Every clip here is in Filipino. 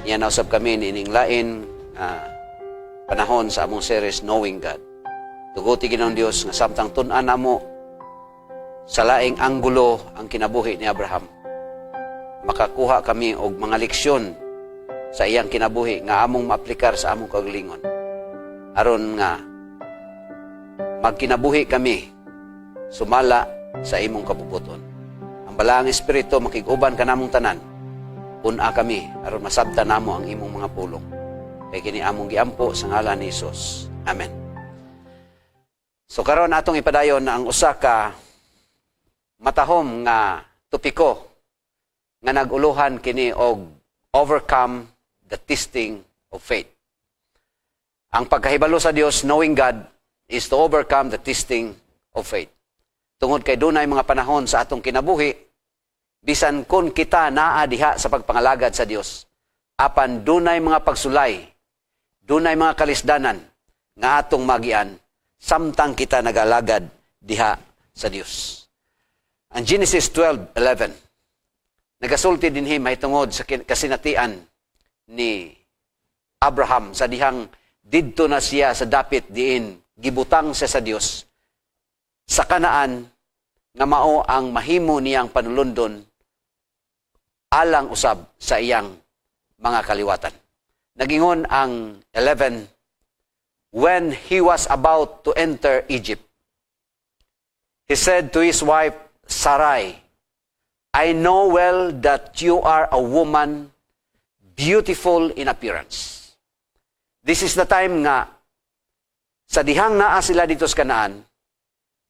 Iyan na usab kami nining lain panahon sa among series Knowing God. Tuguti Ginoong Dios nga samtang tun-an namo sa laing anggulo ang kinabuhi ni Abraham. Makakuha kami og mga leksyon sa iyang kinabuhi nga among maaplikar sa among kaugalingon. Aron nga magkinabuhi kami sumala sa imong kapuputon. Ang balaang espiritu makig-uban kanamong tanan. Una kami aron masabtan namo ang imong mga pulong. Kay kini among giampo sa ngalan ni Hesus. Amen. So karon atong ipadayon na ang usa ka matahom nga topiko nga naguluhan kini og overcome the testing of faith. Ang pagkahibalo sa Dios, knowing God, is to overcome the testing of faith. Tungod kay dunay mga panahon sa atong kinabuhi, bisan kun kita naa diha sa pagpangalagad sa Dios, apan dunay mga pagsulay, dunay mga kalisdanan nga atong magian, samtang kita nagalagad diha sa Dios. Ang Genesis 12:11, nagasulti dinhi mahitungod sa kasinatian ni Abraham sa dihang didto na siya sa dapit diin gibutang siya sa Dios sa Kanaan nga mao ang mahimo niyang panulundon alang usab sa iyang mga kaliwatan. Nagingon ang 11, when he was about to enter Egypt, he said to his wife Sarai, I know well that you are a woman beautiful in appearance. This is the time nga sa dihang naa sila dito sa Kanaan,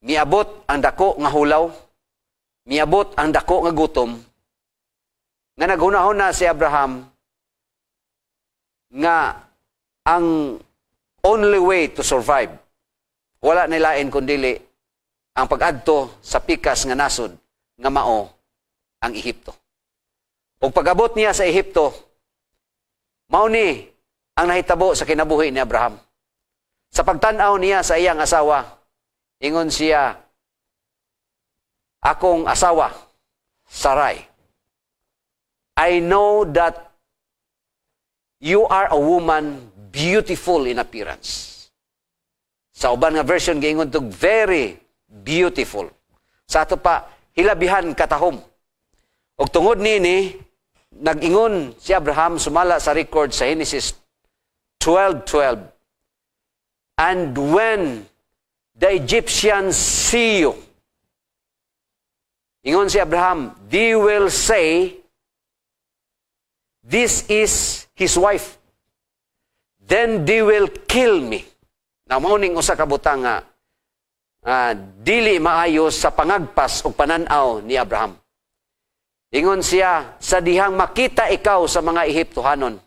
miabot ang dako nga hulaw, miabot ang dako nga gutom, nga naghunahon na si Abraham nga ang only way to survive, wala nilain kundili ang pag-adto sa pikas nga nasod nga mao ang Ehipto. Ug pag-abot niya sa Ehipto, mao ni ang nahitabo sa kinabuhi ni Abraham. Sa pagtan-aw niya sa iyang asawa, ingon siya, akong asawa, Sarai, I know that you are a woman beautiful in appearance. Sa uban nga version, gingon to very beautiful. Sa ato pa, hilabihan katahom. Og tungod nini, nag-ingon si Abraham sumala sa record sa Genesis 12:12. And when the Egyptians see you, ingon si Abraham, they will say, this is his wife. Then they will kill me. Now, mauning usa ka butang nga dili maayo sa pangagpas o pananaw ni Abraham. Ingon siya, sa dihang makita ikaw sa mga Ehiptohanon,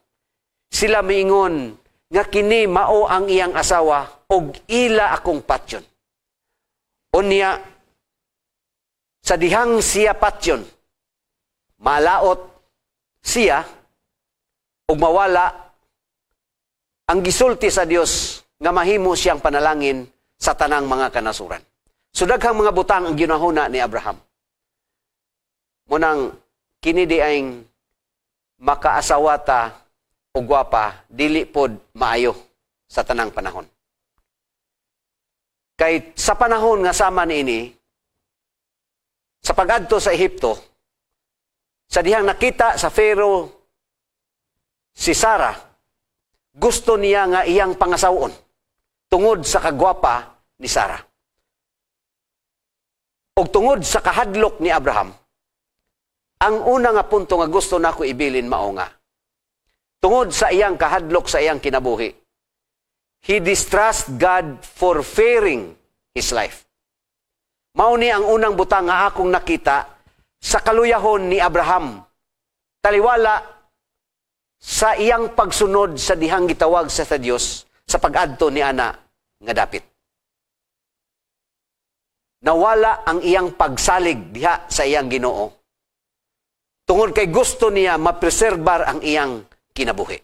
sila miingon nga kini mao ang iyang asawa og ila akong patyon. Unya, sa dihang siya patyon, malaot siya og mawala ang gisulti sa Dios nga mahimo siyang panalangin sa tanang mga kanasuran. So daghang mga butang ang ginahuna ni Abraham. Munang kini di aing makaasawata o gwapa, dili pod maayo sa tanang panahon. Kay sa panahon nga sama niini, sa pag-adto sa Ehipto, sa dihang nakita sa Pharaoh si Sarah, gusto niya nga iyang pangasawon tungod sa kagwapa ni Sarah. Og tungod sa kahadlok ni Abraham, ang una nga punto nga gusto nako ibilin mao nga, tungod sa iyang kahadlok sa iyang kinabuhi, he distrust God for fearing his life. Mao ni ang unang butang nga akong nakita sa kaluyahon ni Abraham. Taliwala sa iyang pagsunod sa dihang gitawag sa Dios sa pag-adto ni ana nga dapit. Nawala ang iyang pagsalig diha sa iyang Ginoo. Tungod kay gusto niya mapreserbar ang iyang kinabuhi.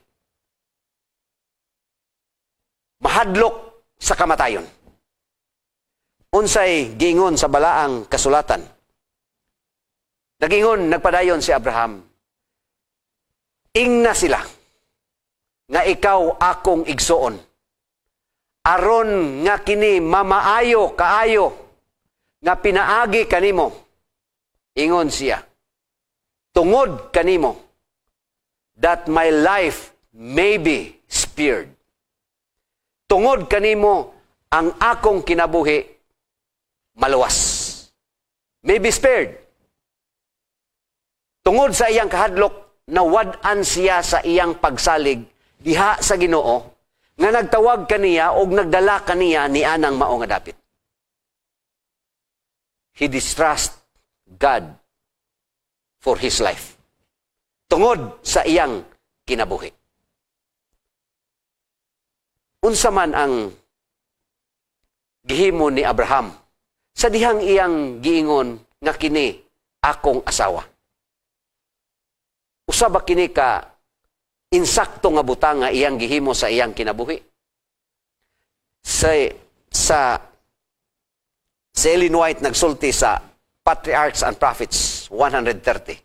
Mahadlok sa kamatayon. Unsay giingon sa balaang kasulatan. Nagingon, nagpadayon si Abraham. Ingna sila. nga ikaw akong igsuon. Aron nga kini mamaayo kaayo nga pinaagi kanimo. Ingon siya, tungod kanimo, that my life may be spared. Tungod kanimo, ang akong kinabuhi maluwas. May be spared. Tungod sa iyang kahadlok, nawad-an siya sa iyang pagsalig diha sa Ginoo, nga nagtawag kaniya o nagdala kaniya ni anang mao nga dapit. He distrust God for his life. Tungod sa iyang kinabuhi. Unsa man ang gihimo ni Abraham sa dihang iyang giingon nga kini akong asawa. Usa ba kini ka insakto nga butang nga iyang gihimo sa iyang kinabuhi? Sa Ellen White nagsulti sa Patriarchs and Prophets 130.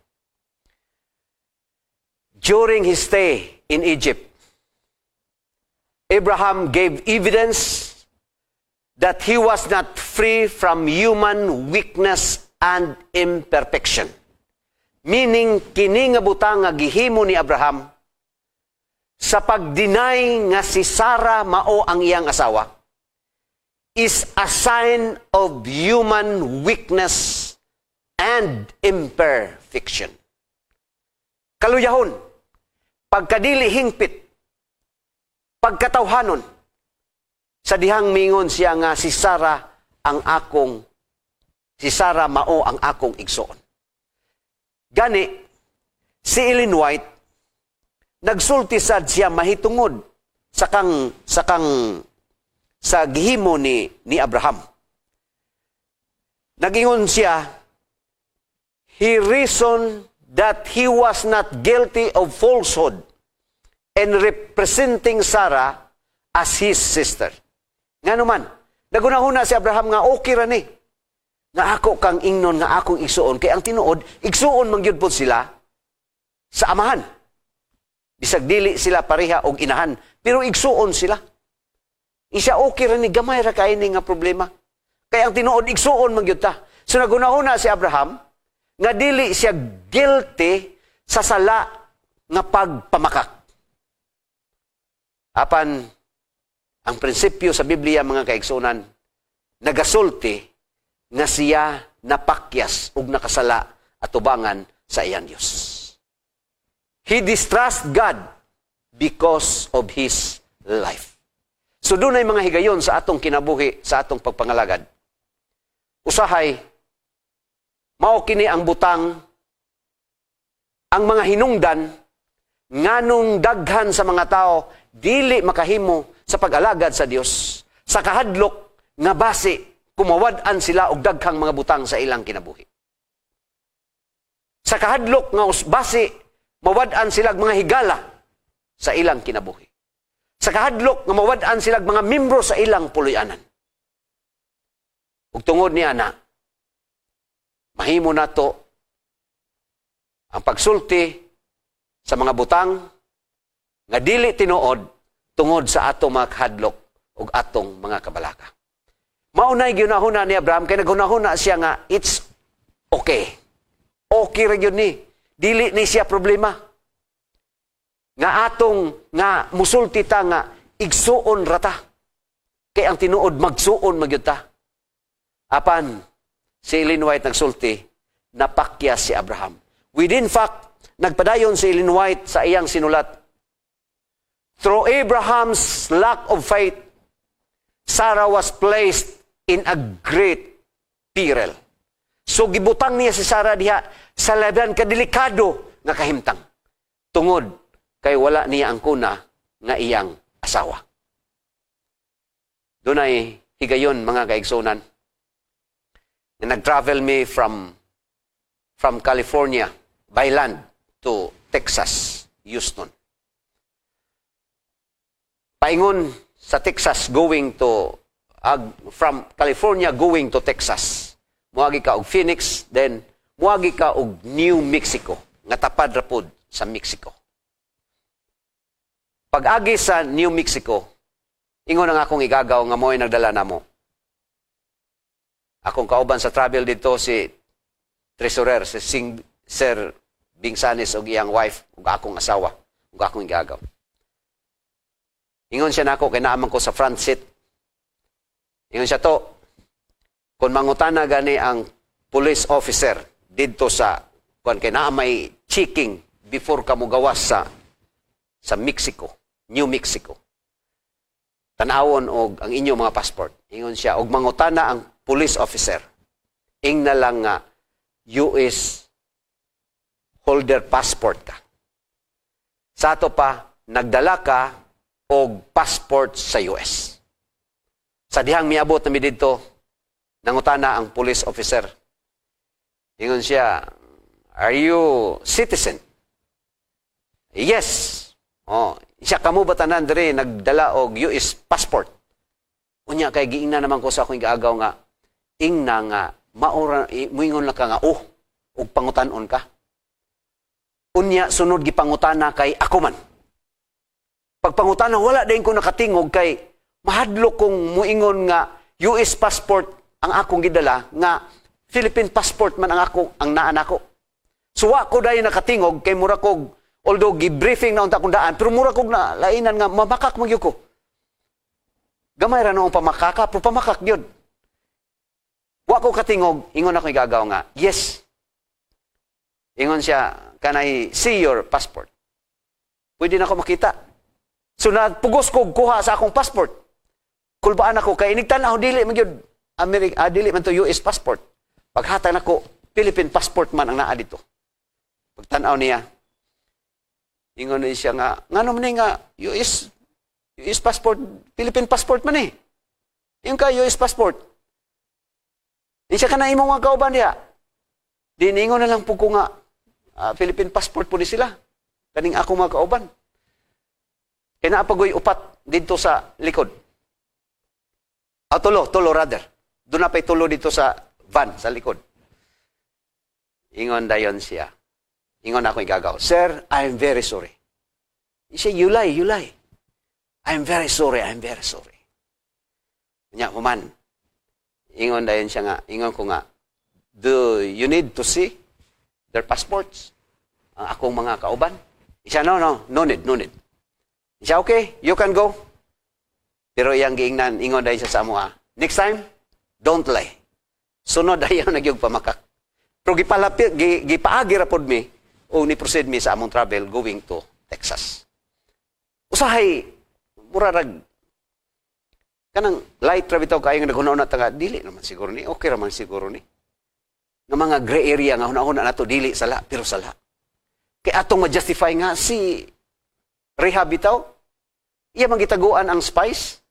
During his stay in Egypt, Abraham gave evidence that he was not free from human weakness and imperfection. Meaning, kini nga butang nga gihimo ni Abraham sa pag-deny nga si Sarah mao ang iyang asawa is a sign of human weakness and imperfection. Kaluyahon, pagkadili hingpit, pagkatawhanon, sa dihang mingon siya nga si Sarah mao ang akong igsoon. Gani, si Ellen White, nagsulti sad siya mahitungod sa gihimo ni Abraham. Nagingon siya, he reasoned that he was not guilty of falsehood and representing Sarah as his sister. Nga naman, nagunahuna si Abraham nga okay ra ni. Nga ako kang ingnon nga akong igsuon. Kaya ang tinuod, igsuon mangyud pod sila sa amahan. Bisag dili sila pareha og inahan, pero igsuon sila. Isa okay ra ni, gamay ra kay ni nga problema. Kaya ang tinuod, igsuon mangyud ta. So nagunahuna si Abraham nga dili siya guilty sa sala nga pagpamakak. Apan, ang prinsipyo sa Biblia, mga kaigsunan, nagasulti nga siya napakyas ug nakasala at tubangan sa iyang Diyos. He distrust God because of his life. So doon ay mga higayon sa atong kinabuhi, sa atong pagpangalagad. Usahay, mao kini ang butang, ang mga hinungdan, nganong daghan sa mga tao, dili makahimo sa pag-alagad sa Dios sa kahadlok nga base kumawad-an sila og daghang mga butang sa ilang kinabuhi. Sa kahadlok nga base mawad-an sila mga higala sa ilang kinabuhi. Sa kahadlok nga mawad-an sila mga membro sa ilang puloy-anan. Ug tungod ni ana, mahimo nato ang pagsulti sa mga butang nga dili tinuod tungod sa atong mga kahadlok ug atong mga kabalaka. Maunay ginahuna ni Abraham kay naghunahuna siya nga it's okay. Okay ra gyud ni. Dili ni siya problema. Nga atong nga musulti ta nga igsuon rata. Kay ang tinuod magsuon magyud ta. Apan si Ellen White nagsulti, napakyas si Abraham. Within fact, nagpadayon si Ellen White sa iyang sinulat, through Abraham's lack of faith, Sarah was placed in a great peril. So gibutang niya si Sarah diha sa laban kadelikado nga kahimtang. Tungod kay wala niya ang kuna nga iyang asawa. Dunay higayon mga kaigsunan. Nag-travel me from California by land to Texas, Houston. Paingon sa Texas going to from California going to Texas. Muagi ka og Phoenix, then muagi ka og New Mexico, nga tapad ra pod sa Mexico. Pag-agi sa New Mexico, ingon ang akong igagaw nga mo'y nagdala namo. Akong kauban sa travel dito si treasurer, si Sir Bingsanis og iyang wife, ug akong asawa, ug akong igagaw. Ingon siya nako kay naaman ko sa front seat. Ingon siya to, kung mangutana gani ang police officer dito sa kung kay naa may checking before ka mo gawas sa Mexico, New Mexico. Tanawon og ang inyong mga passport. Ingon siya og mangutana ang police officer. Ing na lang nga US holder passport ka. Sa ato pa nagdala ka og passport sa US. Sa dihang miabot na mi didto nangutana ang police officer. Ingon siya, "Are you citizen?" "Yes." Oh, siya kamo ba tanan diri nagdala og US passport. Unya kay giingna naman ko sa akong igaagaw nga ingna nga maura muingon lang ka nga og pangutan-on ka. Unya sunod gipangutana kay ako man. Pagpangutana wala din ko nakatingog kay mahadlok kong muingon nga US passport ang akong gidala nga Philippine passport man ang naan ako. So wa ko dayon nakatingog kay mura kog although gi-briefing na unta kong daan, pero mura kog na lainan nga mamakak magyud ko. Gamay ra noong pamakaka, pero pamakak gyud. Wa ko katingog, ingon ako igagaw nga, "Yes." Ingon siya, "Can I see your passport?" Pwede na ako makita. So pugos kog kuha sa akong passport. Kulbaan ako kay inigtan-aw dili man gyud dili man to US passport. Paghatag nako Philippine passport man ang naa dito. Pagtan-aw niya, ingon niya nga ngano man nga US passport, Philippine passport man eh. Yung ka US passport. Di siya kana imong mga kauban diha. Diningon na lang po ko nga Philippine passport po ni sila. Kaning ako mga kauban. Kaya naapagoy upat dito sa likod. Tulo rather. Doon na pa'y tulo dito sa van, sa likod. Ingon dayon siya. Ingon ako igagaw, "Sir, I'm very sorry." He said, you lie. I'm very sorry. Nya, human. Ingon dayon siya nga, ingon ko nga, "Do you need to see their passports?" Ang akong mga kauban. Siya, no need. Siya, "Okay, you can go." Pero iyang giingnan, ingon dayon siya sa amo, "Next time, don't lie." Sunod dayon nagyog pamakak. Pero gipaagi ra pod mi, o ni-proceed mi sa among travel going to Texas. Usahay, murarag, kanang light ra bitaw kayo nga naghuna-una taga, dili naman siguro ni, okay raman siguro ni. Nga mga gray area nga hunahuna na to, dili sala, pero sala. Kaya atong ma-justify nga si Rehab bitaw, iya magitaguan ang spice,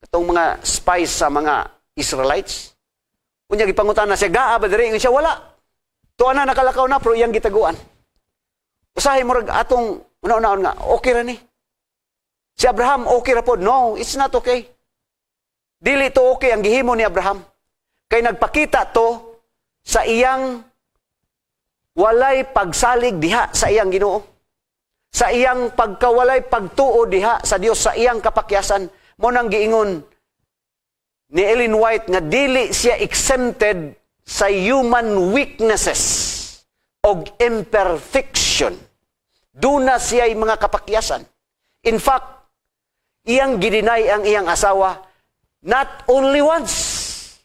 itong mga spice sa mga Israelites. Kunya gipangutan na siya, "Gaa ba diri?" Ingon siya, "Wala. Tuwa na nakalakaw na, pero iyang gitaguan." Usahay mo atong una-unaon nga, okay ra ni. Si Abraham, okay ra pod. No, it's not okay. Dili to okay ang gihimo ni Abraham. Kay nagpakita to sa iyang walay pagsalig diha sa iyang Ginoo. Sa iyang pagkawalay pagtuo diha sa Dios, sa iyang kapakyasan. Mo nang giingon ni Ellen White nga dili siya exempted sa human weaknesses o imperfection. Duna siya yung mga kapakyasan. In fact, iyang gidinay ang iyang asawa not only once,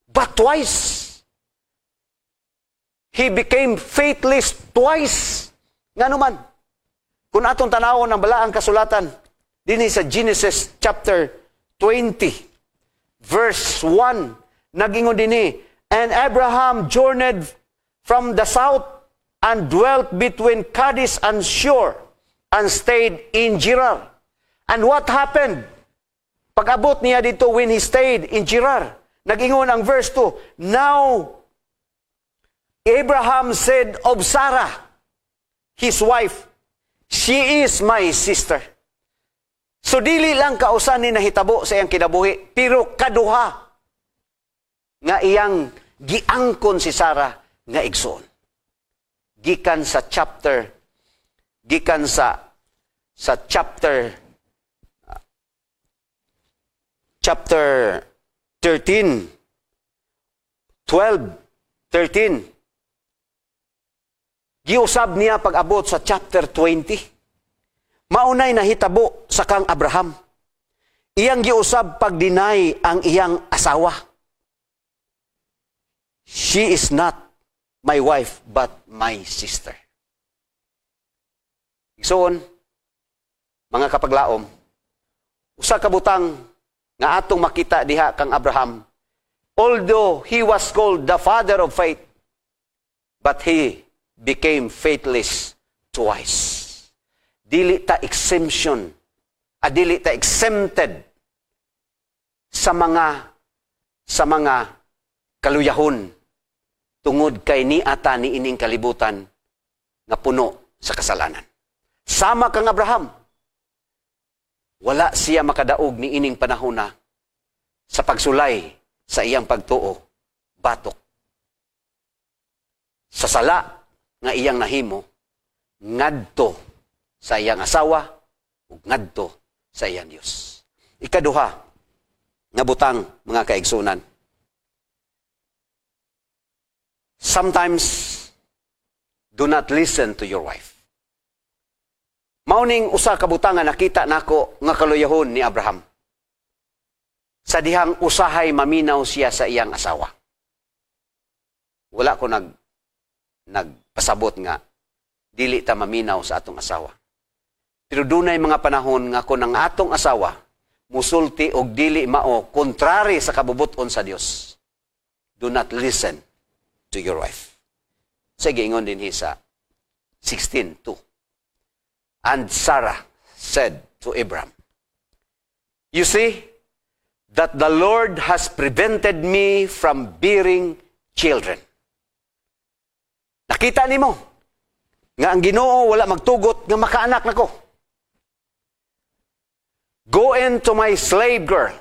but twice. He became faithless twice. Nga naman, kung atong tanawon ang balaang kasulatan, din sa Genesis chapter 20, verse 1, nagingon din "And Abraham journeyed from the south and dwelt between Kadesh and Shur and stayed in Gerar." And what happened? Pag-abot niya dito when he stayed in Gerar, nagingon ang verse 2, "Now Abraham said of Sarah, his wife, she is my sister." So dili lang kausan ni nahitabo sa iyang kinabuhi, pero kaduha nga iyang giangkon si Sarah nga igsoon. Gikan sa sa chapter 13, 12, 13. Giusab niya pag-abot sa chapter 20. Maunay nahitabo sa kang Abraham. Iyang giusab pag-deny ang iyang asawa. She is not my wife, but my sister. Igsoon, mga kapaglaom, usa ka butang nga atong makita diha kang Abraham, although he was called the father of faith, but he became faithless twice. Dili ta exemption, dili ta exempted sa mga kaluyahon tungod kay niata ni ining kalibutan nga puno sa kasalanan. Sama kang Abraham, wala siya makadaog ni ining panahon na sa pagsulay sa iyang pagtuo, batok. Sa sala nga iyang nahimo, ngadto sa iyang asawa, ug ngadto sa iyang Dios. Ikaduha, nga butang, mga kaigsunan. Sometimes, do not listen to your wife. Mauning usa ka butang nga nakita nako nga kaluyahon ni Abraham. Sa dihang usahay maminaw siya sa iyang asawa. Wala ko nagpasabot nga dili ta maminaw sa atong asawa. Pero dunay mga panahon nga kung ang atong asawa musulti og dili mao kontrary sa kabubuton sa Dios. Do not listen to your wife. Sige ingon din sa 16:2. And Sarah said to Abram, "You see that the Lord has prevented me from bearing children." Nakita nimo nga ang Ginoo wala magtugot nga makaanak nako. Go into my slave girl.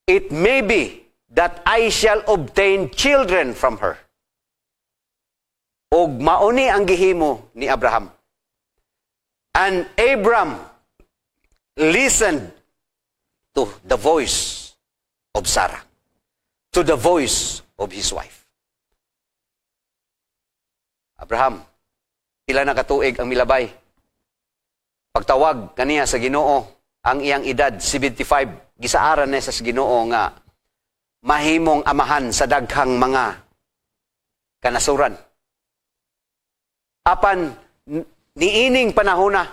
It may be that I shall obtain children from her. Og mauni ang gihimo ni Abraham. And Abram listened to the voice of Sarah, to the voice of his wife. Abraham, pila na katuig ang milabay. Pagtawag kaniya sa Ginoo, ang iyang edad 75, gisaaran na sa Ginoo nga mahimong amahan sa daghang mga kanasuran. Apan niining panahon na,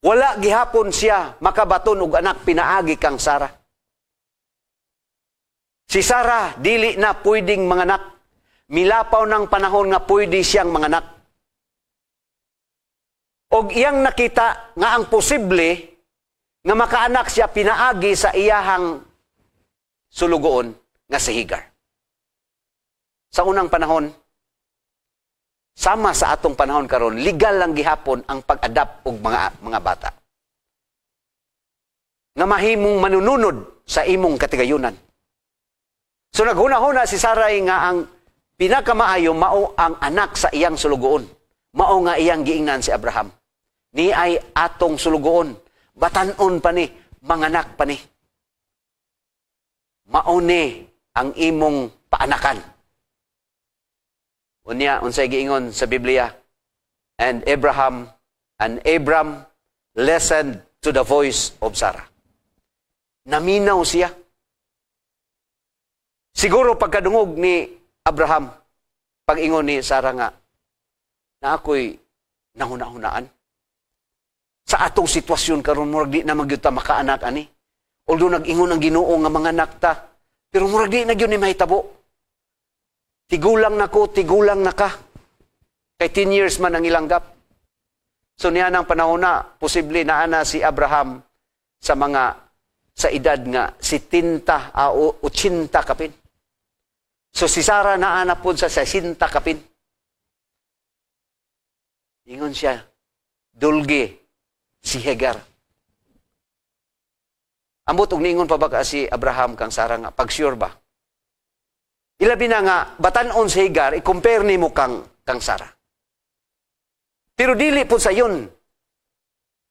wala gihapon siya makabaton og anak pinaagi kang Sarah. Si Sarah dili na pwedeng manganak. Milapaw ng panahon nga pwede siyang manganak. Og iyang nakita nga ang posible nga makaanak siya pinaagi sa iyahang sulugoon nga si Hagar. Sa unang panahon, sama sa atong panahon karon, legal lang gihapon ang pag-adapt og mga bata. Nga mahimong manununod sa imong katigayunan. So naghuna-huna si Sarai nga ang pinakamaayo mao ang anak sa iyang sulugoon. Mao nga iyang giingnan si Abraham. Ni ay atong sulugoon. Batan-on pa ni, manganak pa ni. Mao ni ang imong paanakan. Unya, unsay giingon sa Biblia, and Abram listened to the voice of Sarah. Naminaw siya. Siguro pagkadungog ni Abraham, pag-ingon ni Sarah nga, na ako'y nahuna-hunaan. Sa atong sitwasyon karon murag di na magyud ta makaanak ani. Although nag-ingon ang Ginoo nga mga anak ta, pero murag di na gyud ni mahitabo. Tigulang na ka. Kay 10 years man ang ilanggap. So niya ng panahon na, posible na ana si Abraham sa edad nga 70 o 80 kapin. So si Sarah naana po sa 60 kapin. Ingon siya, dulgi si Hagar. Ambot og ningon pa ba si Abraham kang Sarah nga, pag-sure ba? Ilabi na nga, batan-on si Hagar, i-compare ni mo kang Sarah. Pero dili po sa yun,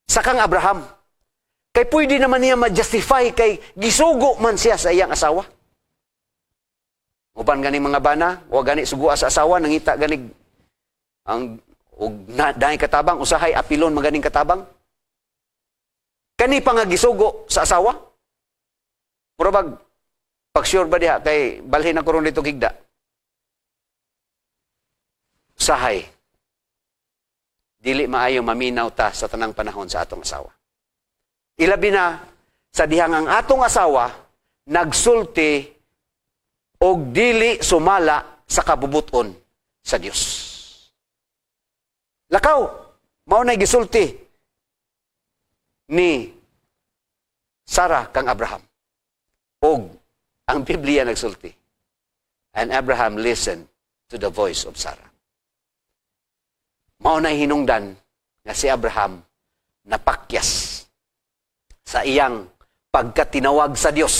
sa kang Abraham. Kay pwede naman niya ma-justify kay gisugo man siya sa iyang asawa. Uban gani mga bana, wa gani sugo sa asawa, nangita gani ang dahil katabang, usahay apilon maganing katabang. Kani pa nga gisugo sa asawa. Murabag, pag sure ba diha, kay balhin ako ron dito gigda. Usahay, dili maayo maminaw ta sa tanang panahon sa atong asawa. Ilabi na, sa dihang ang atong asawa, nagsulti og dili sumala sa kabubuton sa Dios. Lakaw, mao na gisulti ni Sarah kang Abraham. Og ang Biblia nagsulti. And Abraham listened to the voice of Sarah. Mao na hinungdan nga si Abraham napakyas sa iyang pagkatinawag sa Dios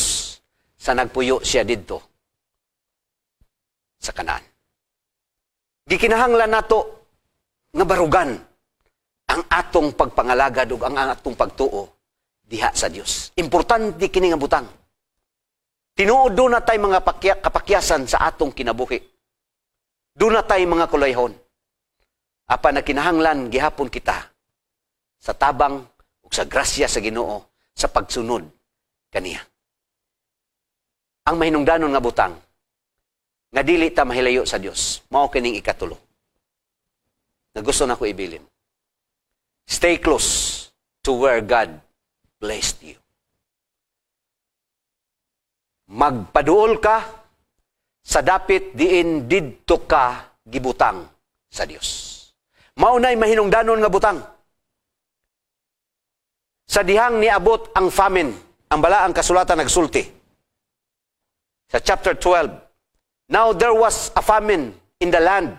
sa nagpuyo siya didto sa Kanaan. Gikinahanglan nato nga barugan ang atong pagpangalagad ug ang atong pagtuo diha sa Dios. Importante kini nga butang. Tinuod do na tay mga kapakyasan sa atong kinabuhi. Do na tay mga kulayhon. Apa na kinahanglan gihapon kita sa tabang ug sa grasya sa Ginoo sa pagsunod kaniya. Ang mahinungdanon nga butang nga dili ta mahilayo sa Dios, mao kining ikatulo. Na gusto na ko ibilin. Stay close to where God placed you. Magpaduol ka sa dapit diin didto ka gibutang sa Dios. Maunay mahinungdanon nga butang. Sa dihang niabot ang famine, ang balaang kasulatan nagsulti. Sa chapter 12, now there was a famine in the land.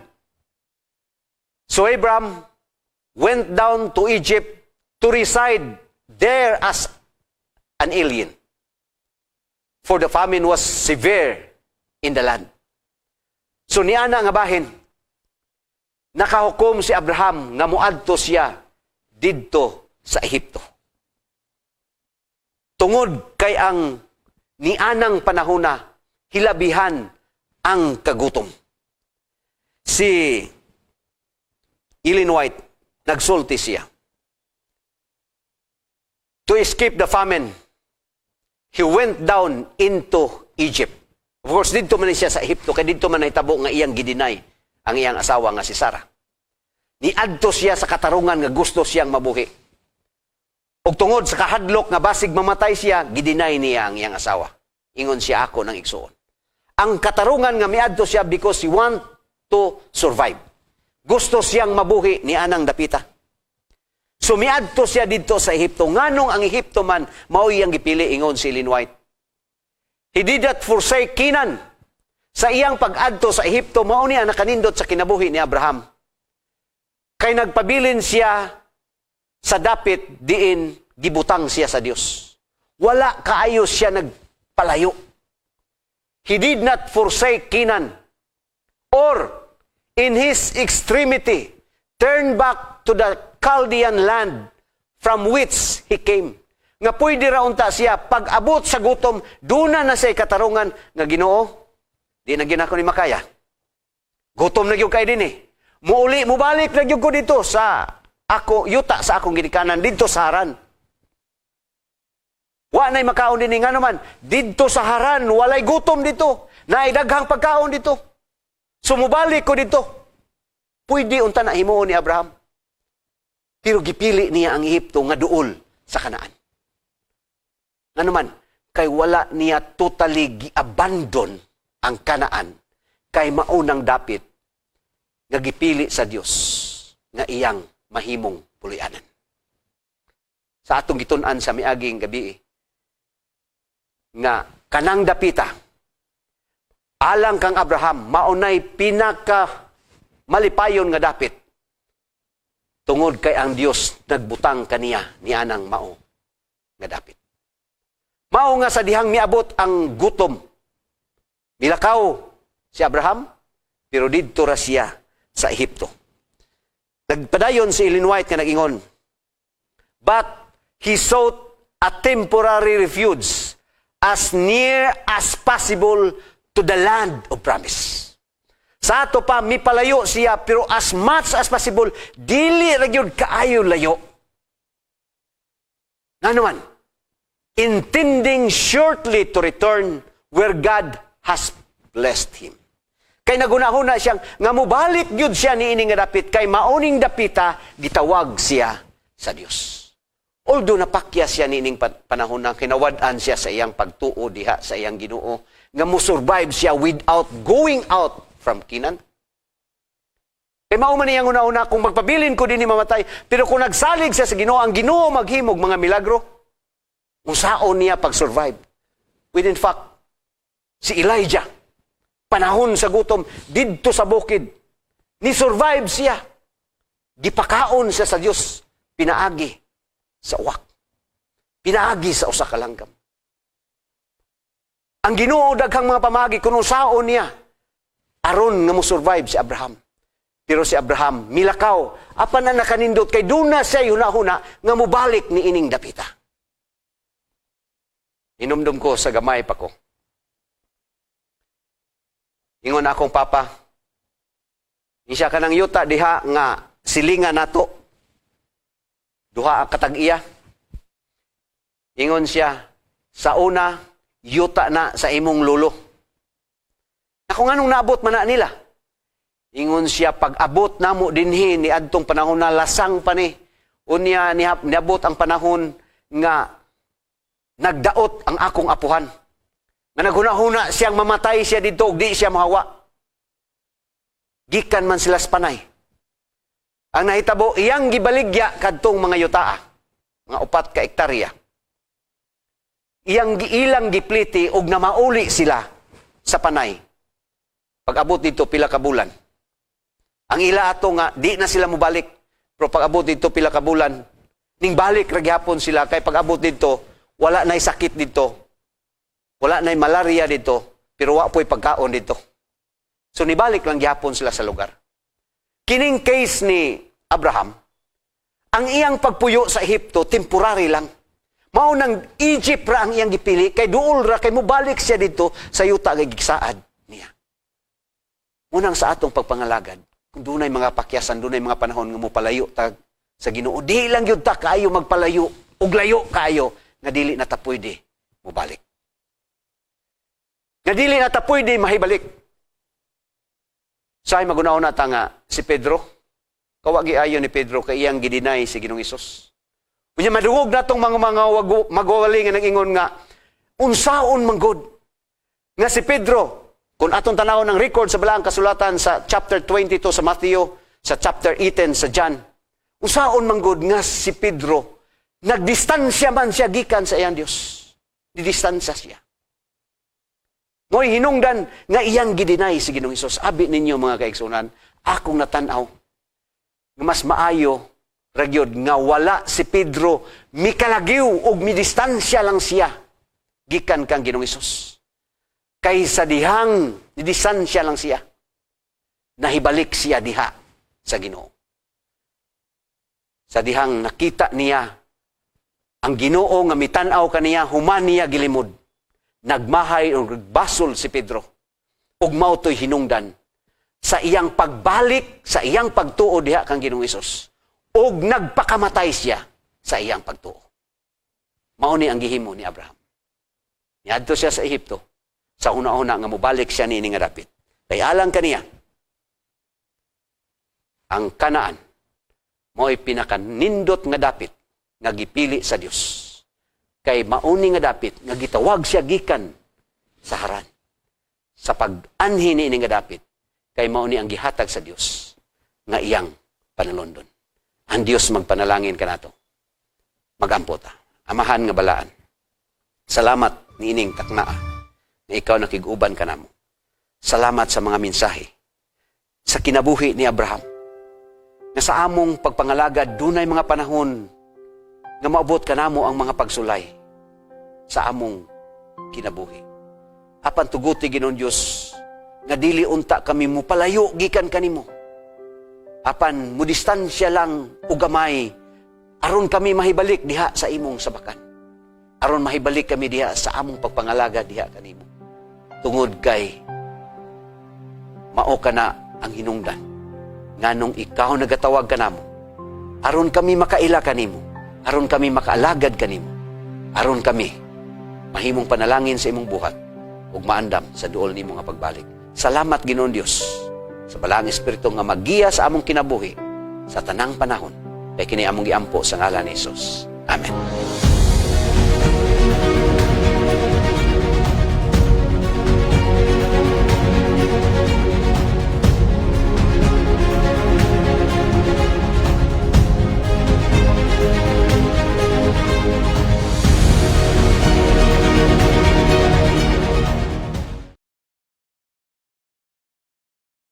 So Abram went down to Egypt to reside there as an alien. For the famine was severe in the land. So niana nga bahin, nakahukom si Abraham nga muadto siya didto sa Ehipto. Tungod kay ang nianang panahona, hilabihan ang kagutom. Si Ellen White, nagsulti siya. To escape the famine, he went down into Egypt. Of course, dito man siya sa Ehipto, kaya dito man nahitabo nga iyang gidinay ang iyang asawa nga si Sarah. Niadto siya sa katarungan nga gusto siyang mabuhi. Og tungod sa kahadlok nga basig mamatay siya, gidinay niya ang iyang asawa. Ingon siya ako ng igsuon. Ang katarungan nga miadto siya because he want to survive. Gusto siyang mabuhi ni anang dapita. So miadto siya dito sa Ehipto. Nganong ang Ehipto man mao iyang gipili, ingon si Ellen White. He did not forsake Canaan. Sa iyang pag-adto sa Ehipto, mao niya nakanindot sa kinabuhi ni Abraham. Kay nagpabilin siya sa dapit diin gibutang siya sa Dios. Wala kaayo siya nagpalayo. He did not forsake Canaan, or in his extremity turn back to the Chaldean land from which he came. Nga pwede ra unta siya pag-abot sa gutom, duna na siya katarungan nga Ginoo, di na ginako ni makaya. Gutom na gyud kay dinhi. Muuli, mubalik na gyud ko dito sa ako yuta sa akong ginikanan didto sa haran. Wa nay makaon dinhi nga naman didto sa haran, walay gutom dito. Naay daghang pagkaon dito. Sumubalik ko dito. Pwede unta na himuon ni Abraham. Pero gipili niya ang Ehipto nga duol sa Kanaan. Nga naman, kay wala niya totally gi-abandon ang Kanaan kay maunang dapit nga gipili sa Dios nga iyang mahimong pulianan. Sa atong gitun-an sa miaging gabi nga kanang dapita alang kang Abraham maunay pinaka malipayon nga dapit tungod kay ang Dios nagbutang kaniya ni anang mao nga dapit. Mao nga sa dihang miabot ang gutom, milakaw si Abraham, pero didto ra siya sa Ehipto. Nagpadayon si Ellen White nga nag-ingon, but he sought a temporary refuge as near as possible to the land of promise. Sa ato pa, mipalayo siya, pero as much as possible, dili ra gyud kaayo layo. Nga naman, intending shortly to return where God has blessed him. Kay nagunahuna siyang, nga mubalik gyud siya ni ining nga dapit, kay mauning dapita, gitawag siya sa Dios. Although napakya siya ni ining panahon na kinawad-an siya sa iyang pagtuo diha sa iyang Ginoo, nga mo-survive siya without going out from Canaan. Kay mao man niyang una-una, kung magpabilin ko din ni mamatay, pero kung nagsalig siya sa Ginoo, ang Ginoo maghimog mga milagro, unsaon niya pag-survive. Within fact, si Elijah, panahon sa gutom, didto sa bukid, ni-survive siya. Gipakaon siya sa Dios, pinaagi sa uwak. Pinaagi sa usa ka langgam. Ang Ginoo daghang mga pamagi kung unsaon niya aron nga mo survive si Abraham. Pero si Abraham milakaw apan na nakanindot kay duna siya huna-huna nga mobalik ni ining dapita. Inumdum ko sa gamay pa ko. Ingon akong papa, isya ka ng yuta diha nga silingan nato. Duha katag iya. Ingon siya, sa una, yuta na sa imong lolo. Ako nga nung naabot man na nila. Ingon siya, pag-abot na mo dinhi ni adtong panahon na lasang pa ni. Unya niabot ang panahon nga nagdaot ang akong apuhan. Nga naghuna-huna siyang mamatay siya dito, di siya mahawa. Gikan man sila sa panay. Ang nahitabo, iyang gibaligya kadtong mga yutaa, mga 4 ka ektarya. Iyang giilang gipliti og na mauli sila sa panay. Pag-abot dito, pila ka bulan. Ang ila ato nga, di na sila mubalik. Pero pag-abot dito, pila ka bulan, ning balik ragyapon sila. Kay pag-abot dito, wala na'y sakit dito. Wala na'y malaria dito. Pero wa po'y pagkaon dito. So nibalik lang gyapon sila sa lugar. Kining case ni Abraham, ang iyang pagpuyo sa Ehipto, temporary lang. Mao nang Egypt ra ang iyang gipili, kay duol ra, kay mubalik siya dito sa yuta kay gigsaad niya. Unang sa atong pagpangalagad, kung dunay mga pakyasan, dunay mga panahon nga mopalayo tag sa Ginoo, di lang gyud ta kaayo magpalayo, ug layo kaayo, nga dili na ta pwede mobalik. Nga dili na ta pwede mahibalik. Say magunaon nata nga si Pedro, kawagi ayo ni Pedro kay iyang gidinay si Ginoong Hesus. Unya madungog natong mga magwawali nga nag-ingon nga unsaon manggod nga si Pedro, kung atong tanawon ng record sa balaang kasulatan sa chapter 22 sa Matthew, sa chapter 18 sa John, unsaon manggod nga si Pedro nagdistansya man siya gikan sa iyang Dios. Didistansya siya. Mo'y hinungdan nga iyang gidinay si Ginoong Hesus. Abi ninyo mga kaigsunan, akong natanaw nga mas maayo ragyod nga wala si Pedro mikalagiw og midistansya lang siya gikan kang Ginoong Hesus. Kaysa dihang didistansya lang siya, nahibalik siya diha sa Ginoo. Sa dihang nakita niya ang Ginoo nga mitanaw kaniya, human niya gilimod. Nagmahay o basol si Pedro. Ug mao to'y hinungdan sa iyang pagbalik, sa iyang pagtuo diha kang Ginoong Hesus. Ug nagpakamatay siya sa iyang pagtuo. Mao ni ang gihimo ni Abraham. Niadto siya sa Ehipto. Sa una-una nga mobalik siya ni nga dapit. Kay alang kaniya, ang Kanaan mo'y pinakanindot nga dapit nga gipili sa Dios. Kay mauni nga dapit nga gitawag siya gikan sa haran. Sa pag-anhi ni nga dapit, kay mauni ang gihatag sa Dios nga iyang panalondon. Ang Dios magpanalangin kanato. Magampo ta. Amahan nga balaan. Salamat ni ining taknaa na ikaw nakig-uban kanamo. Salamat sa mga mensahe sa kinabuhi ni Abraham. Na sa among pagpangalagad dunay mga panahon nga maabot kanamo ang mga pagsulay sa among kinabuhi. Apan tuguti Ginoong Dios nga dili unta kami mupalayo gikan kanimo. Apan mudistansya lang o gamay aron kami mahibalik diha sa imong sabakan. Aron mahibalik kami diha sa among pagpangalaga diha kanimo. Tungod kay mao ka na ang hinungdan nganong ikaw nagatawag kanamo. Aron kami makaila kanimo, aron kami makaalagad kanimo, aron kami mahimong panalangin sa imong buhat ug maandam sa duol nimo nga pagbalik. Salamat Ginoong Dios sa Balaang Espiritu nga maggiya sa among kinabuhi sa tanang panahon. Kay kini among giampo sa ngalan ni Jesus. Amen.